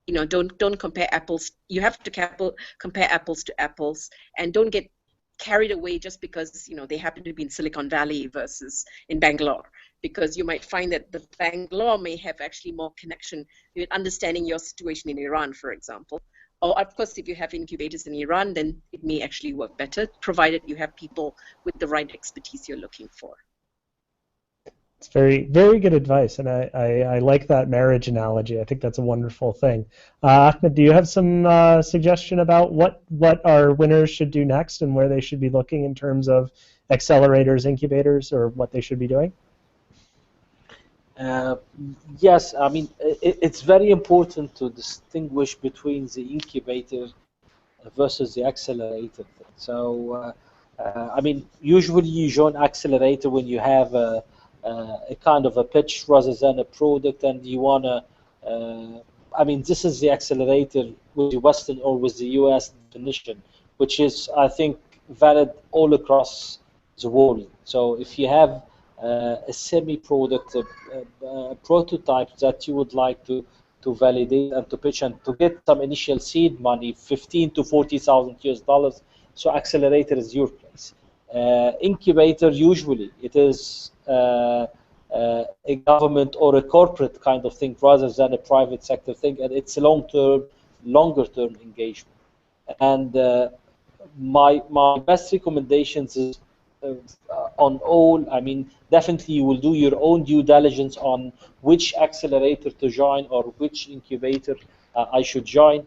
You know, don't compare apples. You have to compare apples to apples, and don't get carried away just because, you know, they happen to be in Silicon Valley versus in Bangalore, because you might find that the Bangalore may have actually more connection with understanding your situation in Iran, for example. Or of course, if you have incubators in Iran, then it may actually work better, provided you have people with the right expertise you're looking for. It's very, very good advice, and I like that marriage analogy. I think that's a wonderful thing. Ahmed, do you have some suggestion about what our winners should do next and where they should be looking in terms of accelerators, incubators, or what they should be doing? Yes, I mean, it's very important to distinguish between the incubator versus the accelerator. So, I mean, usually you join accelerator when you have a kind of a pitch rather than a product, and you want to, I mean, this is the accelerator with the Western or with the US definition, which is, I think, valid all across the world. So if you have a semi-product, a prototype that you would like to validate and to pitch and to get some initial seed money, 15 to 40,000 US dollars, so accelerator is your place. Incubator, usually it is a government or a corporate kind of thing rather than a private sector thing, and it's a longer term engagement. And my best recommendations is on all, I mean, definitely you will do your own due diligence on which accelerator to join or which incubator I should join,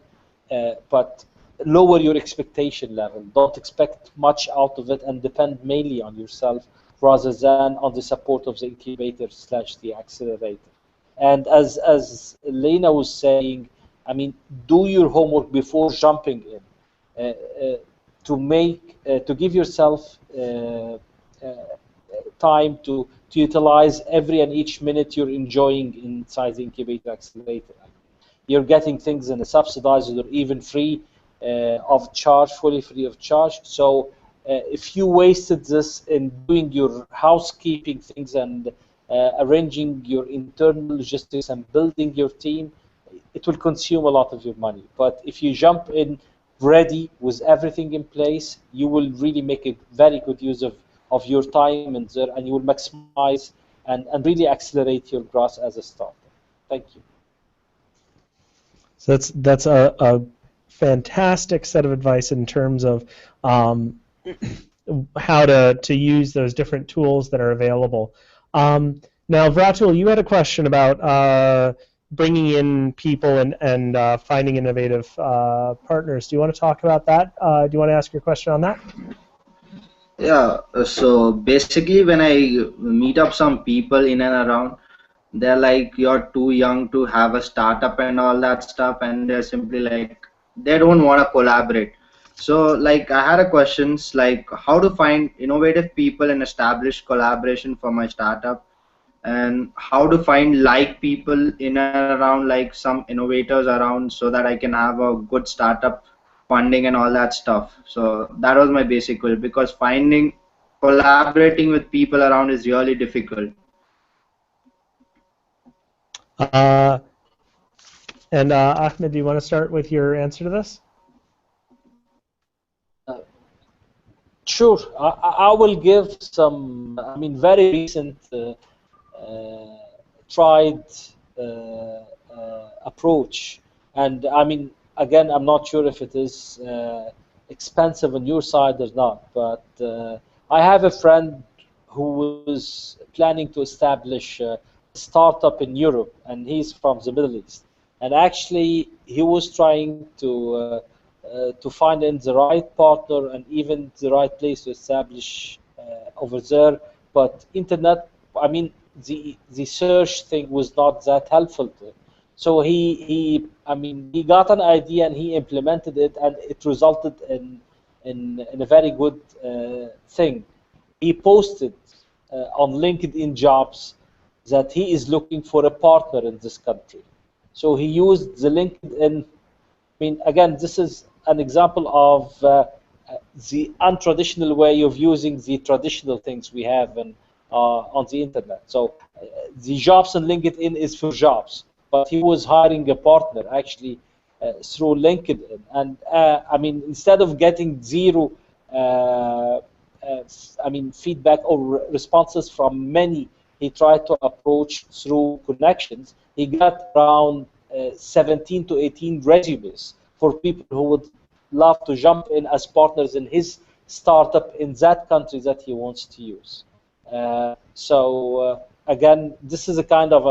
but lower your expectation level. Don't expect much out of it and depend mainly on yourself rather than on the support of the incubator / the accelerator. And as Lena was saying, I mean, do your homework before jumping in to give yourself time to utilize every and each minute you're enjoying inside the incubator accelerator. You're getting things in a subsidized or even free of charge, fully free of charge. So if you wasted this in doing your housekeeping things and arranging your internal logistics and building your team, it will consume a lot of your money. But if you jump in ready with everything in place, you will really make a very good use of your time and you will maximize and really accelerate your growth as a startup. Thank you. So that's a fantastic set of advice in terms of how to use those different tools that are available. Now, Vratul, you had a question about bringing in people and finding innovative partners. Do you want to talk about that? Do you want to ask your question on that? Yeah, so basically, when I meet up some people in and around, they're like, you're too young to have a startup and all that stuff, and they're simply like, they don't want to collaborate. So, like, I had a questions like how to find innovative people and establish collaboration for my startup, and how to find like people in and around, like some innovators around, so that I can have a good startup funding and all that stuff. So that was my basic goal, because finding collaborating with people around is really difficult. Uh, and Ahmed, do you want to start with your answer to this? Sure. I will give some, I mean, very recent uh, tried approach. And I mean, again, I'm not sure if it is expensive on your side or not, but I have a friend who was planning to establish a startup in Europe, and he's from the Middle East. And actually, he was trying to find in the right partner and even the right place to establish over there. But internet, I mean, the search thing was not that helpful to him. So I mean, he got an idea and he implemented it, and it resulted in a very good thing. He posted on LinkedIn jobs that he is looking for a partner in this country. So he used the LinkedIn. I mean, again, this is an example of the untraditional way of using the traditional things we have on the internet. So the jobs on LinkedIn is for jobs, but he was hiring a partner actually through LinkedIn. And I mean, instead of getting zero, I mean, feedback or responses from many, he tried to approach through connections. He got around 17 to 18 resumes for people who would love to jump in as partners in his startup in that country that he wants to use. Again, this is a kind of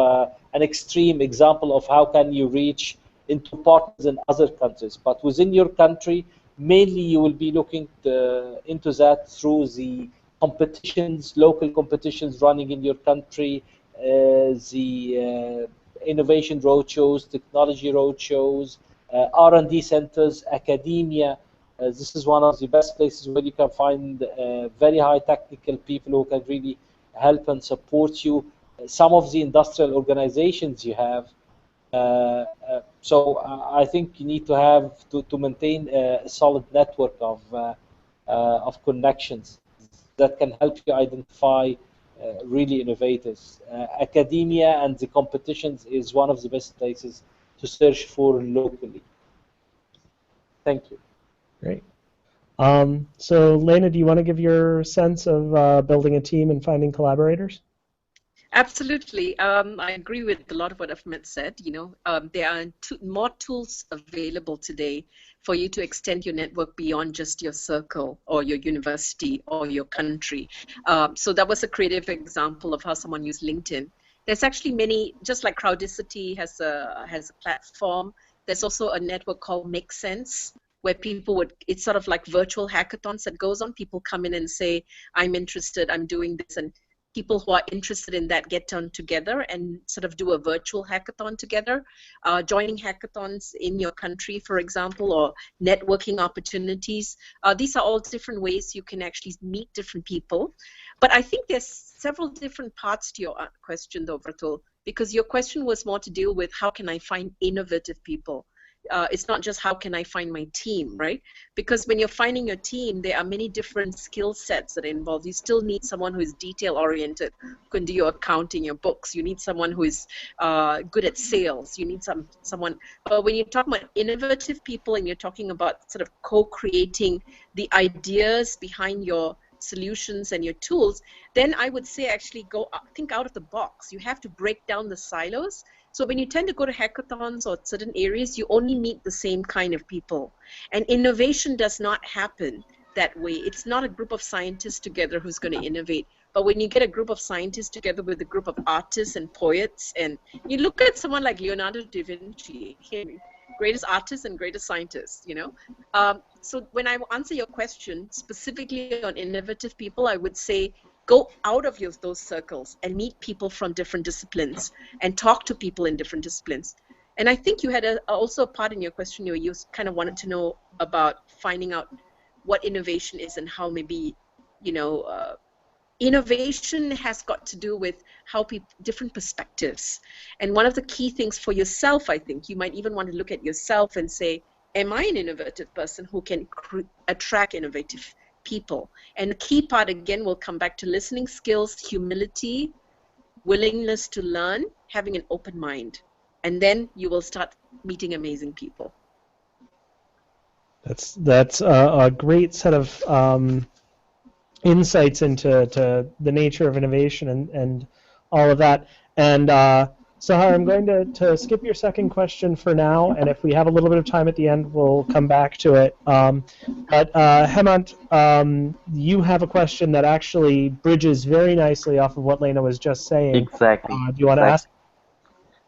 an extreme example of how can you reach into partners in other countries. But within your country, mainly you will be looking into that through the competitions, local competitions running in your country, the innovation roadshows, technology roadshows, R&D centers, academia. This is one of the best places where you can find very high technical people who can really help and support you. Some of the industrial organizations you have. I think you need to have to maintain a solid network of connections that can help you identify really innovators. Academia and the competitions is one of the best places to search for locally. Thank you. Great. So, Lena, do you want to give your sense of building a team and finding collaborators? Absolutely. I agree with a lot of what Ahmed said. There are more tools available today for you to extend your network beyond just your circle or your university or your country. So that was a creative example of how someone used LinkedIn. There's actually many, just like Crowdicity has a platform. There's also a network called Make Sense, where people it's sort of like virtual hackathons that goes on. People come in and say, I'm interested, I'm doing this, and people who are interested in that get together and sort of do a virtual hackathon together. Joining hackathons in your country, for example, or networking opportunities. These are all different ways you can actually meet different people. But I think there's several different parts to your question, though, Vertul, because your question was more to deal with how can I find innovative people. It's not just how can I find my team, right? Because when you're finding your team, there are many different skill sets that are involved. You still need someone who is detail oriented, who can do your accounting, your books. You need someone who is good at sales. You need someone. But when you're talking about innovative people and you're talking about sort of co-creating the ideas behind your solutions and your tools, then I would say actually think out of the box. You have to break down the silos. So when you tend to go to hackathons or certain areas, you only meet the same kind of people. And innovation does not happen that way. It's not a group of scientists together who's going to innovate, but when you get a group of scientists together with a group of artists and poets, and you look at someone like Leonardo da Vinci, him, greatest artist and greatest scientist, you know. So when I answer your question specifically on innovative people, I would say go out of those circles and meet people from different disciplines and talk to people in different disciplines. And I think you had also a part in your question where you kind of wanted to know about finding out what innovation is and how maybe, you know, innovation has got to do with how different perspectives. And one of the key things for yourself, I think, you might even want to look at yourself and say, am I an innovative person who can attract innovative people? And the key part, again, will come back to listening skills, humility, willingness to learn, having an open mind. And then you will start meeting amazing people. That's a great set of insights into the nature of innovation and all of that. And Sahar, I'm going to skip your second question for now, and if we have a little bit of time at the end, we'll come back to it. But Hemant, you have a question that actually bridges very nicely off of what Lena was just saying. Exactly. Do you want to ask?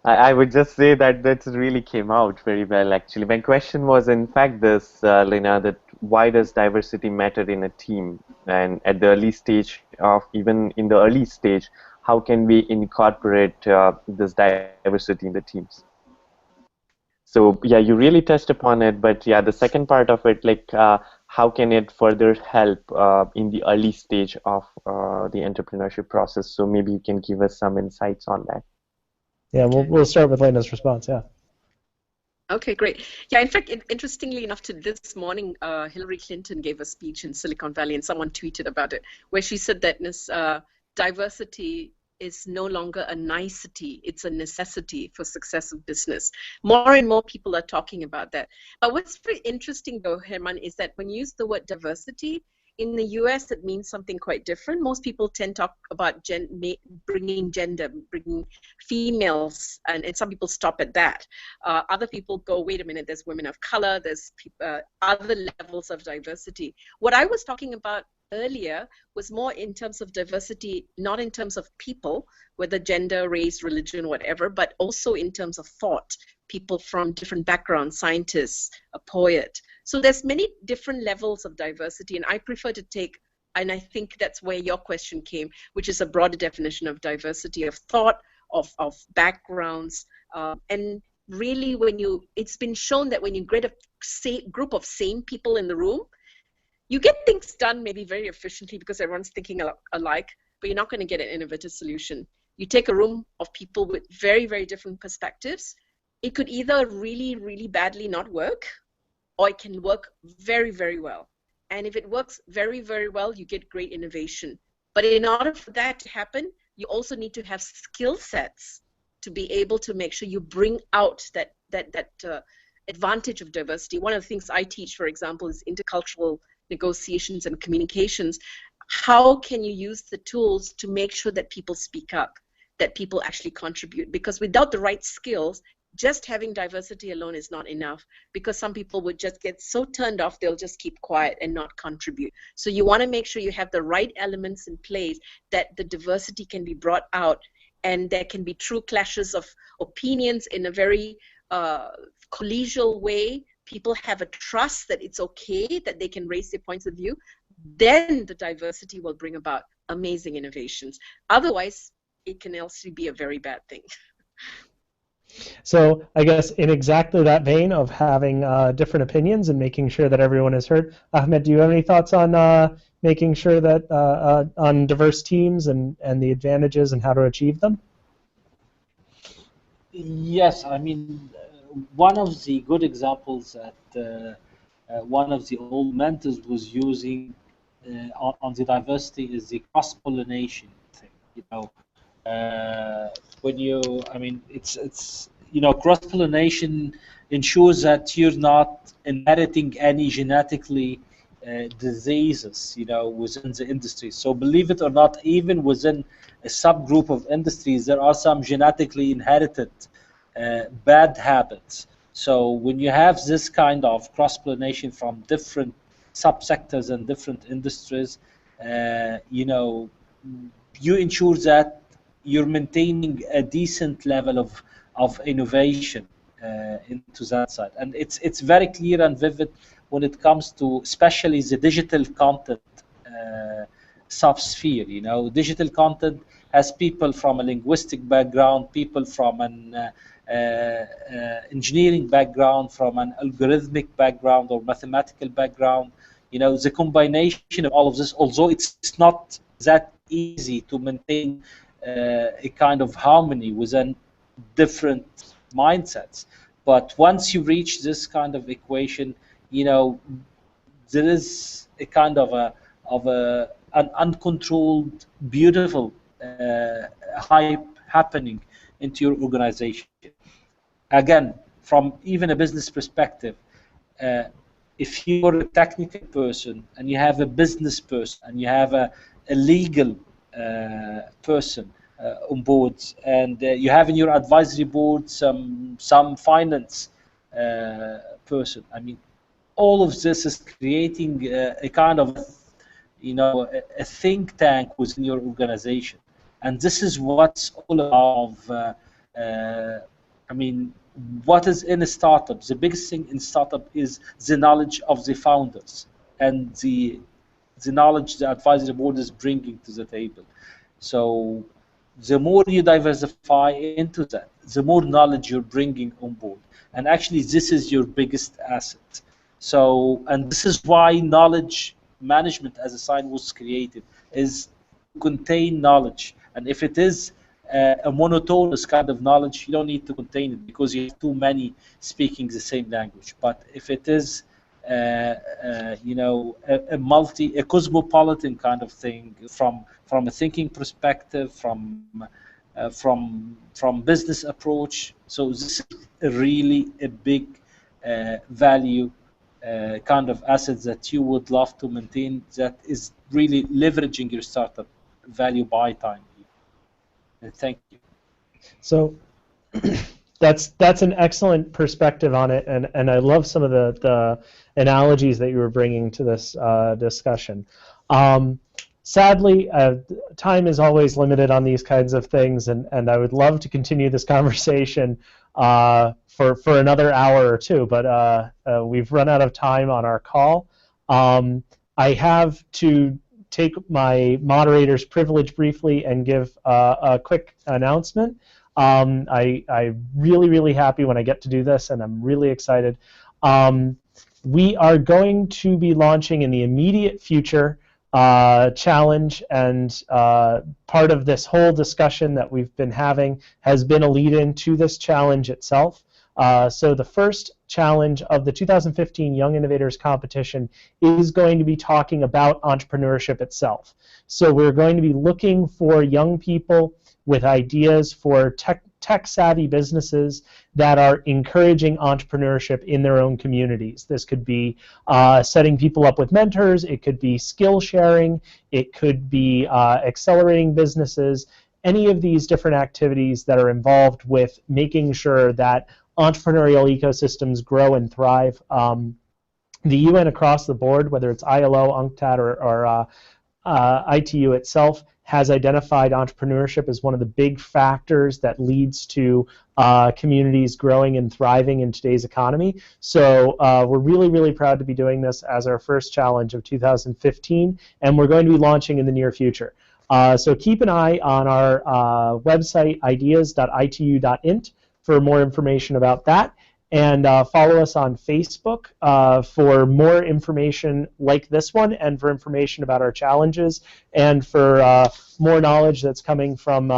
I would just say that that really came out very well, actually. My question was, in fact, this, Lena, that why does diversity matter in a team? And at the early stage of, even in the early stage, how can we incorporate this diversity in the teams? So, yeah, you really touched upon it, but yeah, the second part of it, like, how can it further help in the early stage of the entrepreneurship process? So maybe you can give us some insights on that. Yeah, we'll start with Lena's response, yeah. Okay, great. Yeah, in fact, interestingly enough, this morning, Hillary Clinton gave a speech in Silicon Valley, and someone tweeted about it, where she said that diversity is no longer a nicety, it's a necessity for success of business. More and more people are talking about that. But what's very interesting, though, Herman, is that when you use the word diversity, in the US, it means something quite different. Most people tend to talk about bringing gender, bringing females, and some people stop at that. Other people go, wait a minute, there's women of color, there's other levels of diversity. What I was talking about earlier was more in terms of diversity, not in terms of people, whether gender, race, religion, whatever, but also in terms of thought, people from different backgrounds, scientists, a poet. So there's many different levels of diversity, and I prefer to take, and I think that's where your question came, which is a broader definition of diversity of thought, of backgrounds, and really it's been shown that when you get a group of same people in the room, you get things done maybe very efficiently because everyone's thinking alike, but you're not going to get an innovative solution. You take a room of people with very, very different perspectives, it could either really, really badly not work, or it can work very, very well. And if it works very, very well, you get great innovation. But in order for that to happen, you also need to have skill sets to be able to make sure you bring out that advantage of diversity. One of the things I teach, for example, is intercultural negotiations and communications. How can you use the tools to make sure that people speak up, that people actually contribute? Because without the right skills, just having diversity alone is not enough, because some people would just get so turned off they'll just keep quiet and not contribute. So you want to make sure you have the right elements in place, that the diversity can be brought out, and there can be true clashes of opinions in a very collegial way. People have a trust that it's okay, that they can raise their points of view. Then the diversity will bring about amazing innovations. Otherwise, it can also be a very bad thing. So I guess in exactly that vein of having different opinions and making sure that everyone is heard, Ahmed, do you have any thoughts on making sure that on diverse teams and the advantages and how to achieve them? Yes, I mean, one of the good examples that one of the old mentors was using on the diversity is the cross-pollination thing. You know, when I mean, it's cross-pollination ensures that you're not inheriting any genetically diseases, within the industry. So believe it or not, even within a subgroup of industries, there are some genetically inherited bad habits. So when you have this kind of cross-pollination from different subsectors and different industries, you know, you ensure that you're maintaining a decent level of innovation into that side. And it's very clear and vivid when it comes to especially the digital content subsphere. You know, digital content has people from a linguistic background, people from an engineering background, from an algorithmic background or mathematical background. You know, the combination of all of this, although it's not that easy to maintain a kind of harmony within different mindsets. But once you reach this kind of equation, you know, there is a kind of an uncontrolled, beautiful hype happening into your organization. Again, from even a business perspective, uh, if you're a technical person and you have a business person and you have a legal person on board, and you have in your advisory board some finance person, I mean, all of this is creating a kind of, you know, a think tank within your organization. And this is what's all about. I mean, what is in a startup? The biggest thing in startup is the knowledge of the founders and the knowledge the advisory board is bringing to the table. So the more you diversify into that, the more knowledge you're bringing on board. And actually, this is your biggest asset. So, and this is why knowledge management as a sign was created, is to contain knowledge. And if it is a monotonous kind of knowledge, you don't need to contain it because you have too many speaking the same language. But if it is you know, a cosmopolitan kind of thing, from a thinking perspective, from business approach. So this is really a big value kind of asset that you would love to maintain, that is really leveraging your startup value by time. Thank you. So that's an excellent perspective on it, and I love some of the analogies that you were bringing to this discussion. Sadly, time is always limited on these kinds of things, and I would love to continue this conversation for another hour or two, but we've run out of time on our call. I have to take my moderator's privilege briefly and give a quick announcement. I'm really happy when I get to do this, and I'm really excited. We are going to be launching in the immediate future challenge, and part of this whole discussion that we've been having has been a lead-in to this challenge itself. So the first challenge of the 2015 Young Innovators competition is going to be talking about entrepreneurship itself. So we're going to be looking for young people with ideas for tech-savvy businesses that are encouraging entrepreneurship in their own communities. This could be setting people up with mentors, it could be skill sharing, it could be accelerating businesses, any of these different activities that are involved with making sure that entrepreneurial ecosystems grow and thrive. The UN across the board, whether it's ILO, UNCTAD, or ITU itself, has identified entrepreneurship as one of the big factors that leads to communities growing and thriving in today's economy. So we're really proud to be doing this as our first challenge of 2015, and we're going to be launching in the near future. So keep an eye on our website, ideas.itu.int, for more information about that. And follow us on Facebook for more information like this one, and for information about our challenges, and for more knowledge that's coming from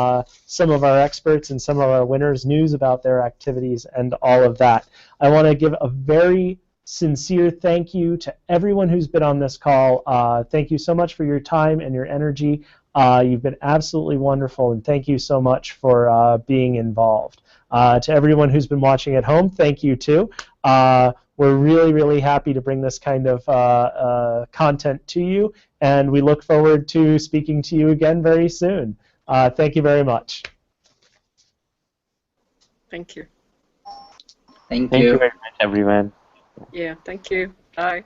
some of our experts and some of our winners, news about their activities and all of that. I want to give a very sincere thank you to everyone who's been on this call. Thank you so much for your time and your energy. You've been absolutely wonderful, and thank you so much for being involved. To everyone who's been watching at home, thank you too. We're really happy to bring this kind of content to you, and we look forward to speaking to you again very soon. Thank you very much. Thank you. Thank Thank you you. very much, everyone. Yeah, thank you. Bye.